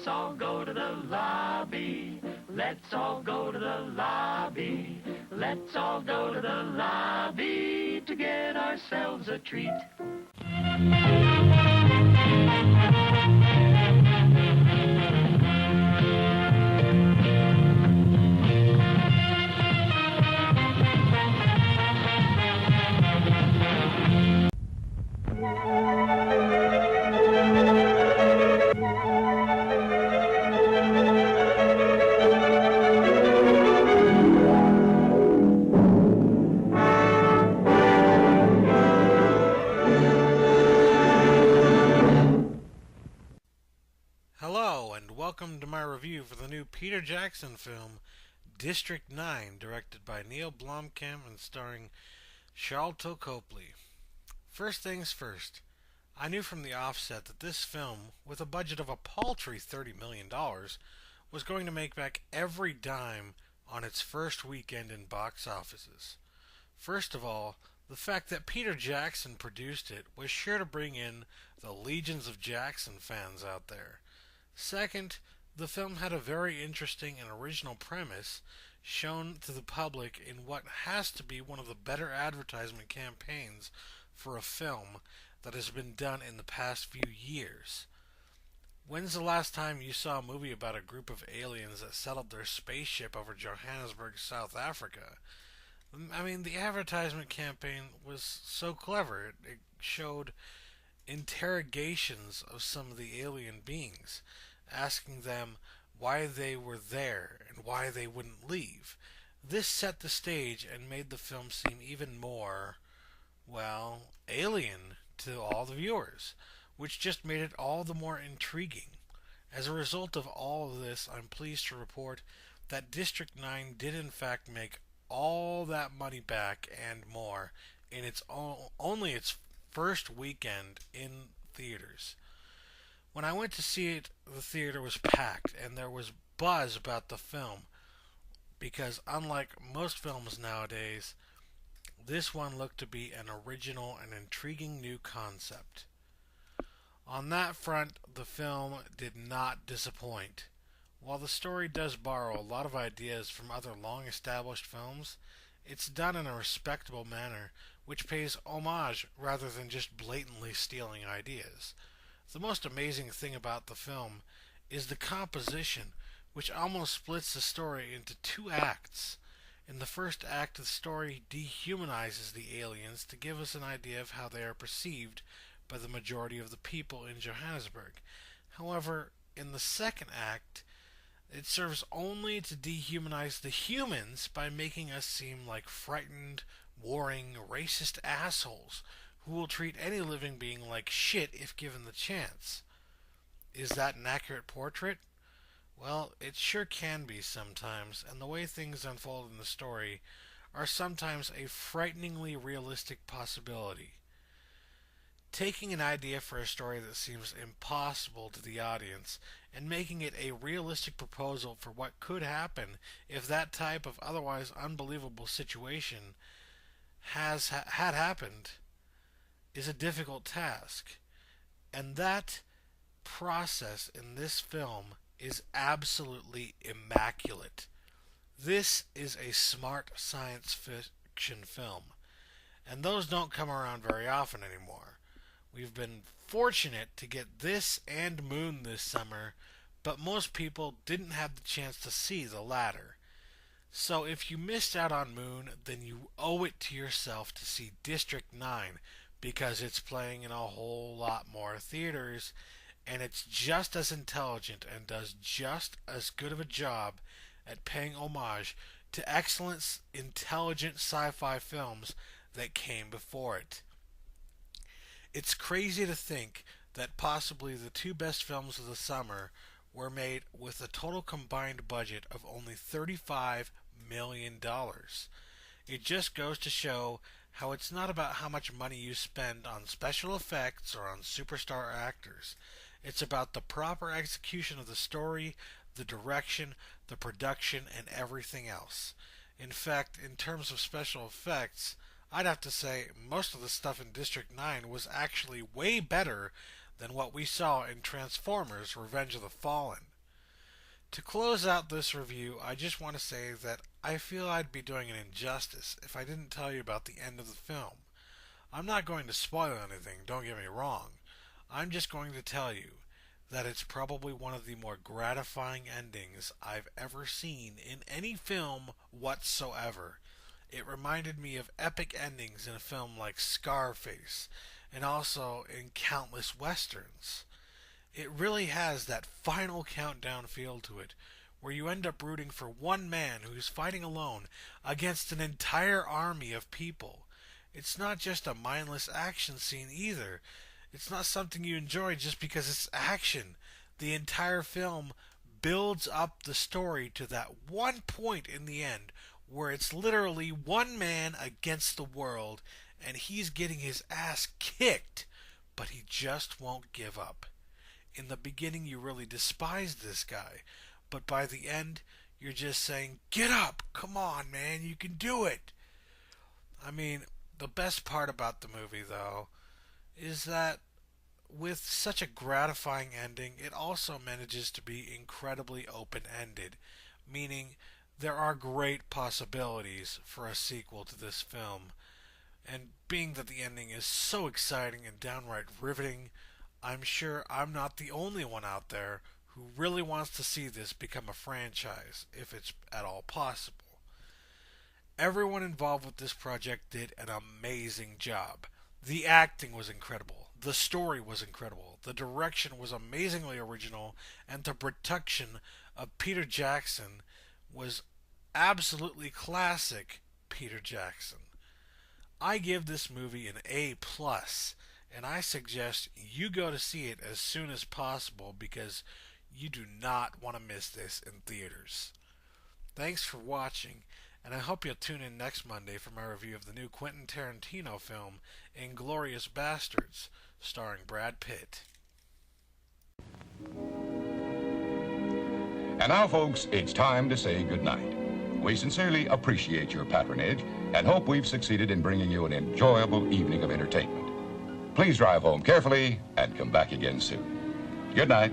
Let's all go to the lobby. Let's all go to the lobby. Let's all go to the lobby to get ourselves a treat. Hello, and welcome to my review for the new Peter Jackson film, District 9, directed by Neil Blomkamp and starring Sharlto Copley. First things first, I knew from the offset that this film, with a budget of a paltry $30 million, was going to make back every dime on its first weekend in box offices. First of all, the fact that Peter Jackson produced it was sure to bring in the legions of Jackson fans out there. Second, the film had a very interesting and original premise shown to the public in what has to be one of the better advertisement campaigns for a film that has been done in the past few years. When's the last time you saw a movie about a group of aliens that settled their spaceship over Johannesburg, South Africa? I mean, the advertisement campaign was so clever. It showed interrogations of some of the alien beings, asking them why they were there and why they wouldn't leave. This set the stage and made the film seem even more, well, alien to all the viewers, which just made it all the more intriguing. As a result of all of this, I'm pleased to report that District 9 did in fact make all that money back and more in only its first weekend in theaters. When I went to see it, the theater was packed and there was buzz about the film because unlike most films nowadays, this one looked to be an original and intriguing new concept. On that front, the film did not disappoint. While the story does borrow a lot of ideas from other long-established films, it's done in a respectable manner which pays homage rather than just blatantly stealing ideas. The most amazing thing about the film is the composition, which almost splits the story into two acts. In the first act, the story dehumanizes the aliens to give us an idea of how they are perceived by the majority of the people in Johannesburg. However, in the second act, it serves only to dehumanize the humans by making us seem like frightened, warring, racist assholes who will treat any living being like shit if given the chance. Is that an accurate portrait? Well, it sure can be sometimes, and the way things unfold in the story are sometimes a frighteningly realistic possibility. Taking an idea for a story that seems impossible to the audience and making it a realistic proposal for what could happen if that type of otherwise unbelievable situation had happened is a difficult task. And that process in this film is absolutely immaculate. This is a smart science fiction film, and those don't come around very often anymore. We've been fortunate to get this and Moon this summer, but most people didn't have the chance to see the latter. So if you missed out on Moon, then you owe it to yourself to see District 9, because it's playing in a whole lot more theaters, and it's just as intelligent and does just as good of a job at paying homage to excellent, intelligent sci-fi films that came before it. It's crazy to think that possibly the two best films of the summer were made with a total combined budget of only $35 million. It just goes to show how it's not about how much money you spend on special effects or on superstar actors. It's about the proper execution of the story, the direction, the production, and everything else. In fact, in terms of special effects, I'd have to say most of the stuff in District 9 was actually way better than what we saw in Transformers: Revenge of the Fallen. To close out this review, I just want to say that I feel I'd be doing an injustice if I didn't tell you about the end of the film. I'm not going to spoil anything, don't get me wrong. I'm just going to tell you that it's probably one of the more gratifying endings I've ever seen in any film whatsoever. It reminded me of epic endings in a film like Scarface, and also in countless westerns. It really has that final countdown feel to it, where you end up rooting for one man who's fighting alone against an entire army of people. It's not just a mindless action scene either. It's not something you enjoy just because it's action. The entire film builds up the story to that one point in the end where it's literally one man against the world and he's getting his ass kicked, but he just won't give up. In the beginning, you really despise this guy, but by the end, you're just saying, "Get up! Come on, man, you can do it!" I mean, the best part about the movie, though, is that with such a gratifying ending, it also manages to be incredibly open-ended, meaning there are great possibilities for a sequel to this film. And being that the ending is so exciting and downright riveting, I'm sure I'm not the only one out there who really wants to see this become a franchise, if it's at all possible. Everyone involved with this project did an amazing job. The acting was incredible, the story was incredible, the direction was amazingly original, and the production of Peter Jackson was absolutely classic Peter Jackson. I give this movie an A+, and I suggest you go to see it as soon as possible because you do not want to miss this in theaters. Thanks for watching, and I hope you'll tune in next Monday for my review of the new Quentin Tarantino film, Inglourious Basterds, starring Brad Pitt. And now, folks, it's time to say goodnight. We sincerely appreciate your patronage and hope we've succeeded in bringing you an enjoyable evening of entertainment. Please drive home carefully and come back again soon. Good night.